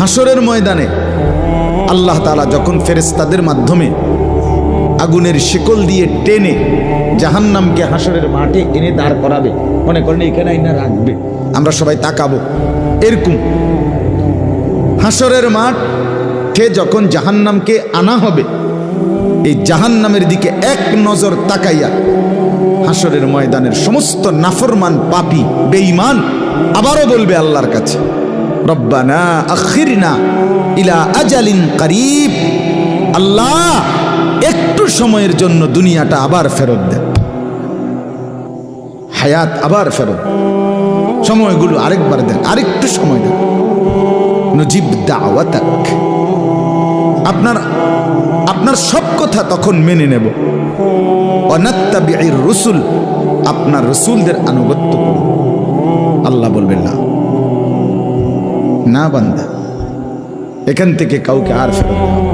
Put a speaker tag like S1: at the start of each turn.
S1: হাসরের ময়দানে আল্লাহ তাআলা যখন ফেরেশতাদের মাধ্যমে আগুনের শিকল দিয়ে টেনে জাহান্নামকে হাসরের মাঠে এনে দাঁড় করাবে, মনে করেন এখানে আইনা রাখবে, আমরা সবাই তাকাবো, এরকম হাসরের মাঠে যখন জাহান্নামকে আনা হবে, এই জাহান্নামের দিকে এক নজর তাকাইয়া হাসরের ময়দানের সমস্ত নাফরমান পাপী বেঈমান আবারও বলবে আল্লাহর কাছে, রব্বানা আখিরনা ইলা আজালিন করিব, আল্লাহ একটু সময়ের জন্য দুনিয়াটা আবার ফেরত দেন, হায়াত আবার ফেরত, সময়গুলো আরেকবার দেন, আরেকটু সময় দেন, নজিব দাওয়াতাক, আপনার সব কথা তখন মেনে নেব, অনাত্তাবিউর রসুল, আপনার রসুলদের আনুগত্য করব। আল্লাহ বলবেন না, না বান্দা, এখান থেকে কাউকে আর ফেরত দেওয়া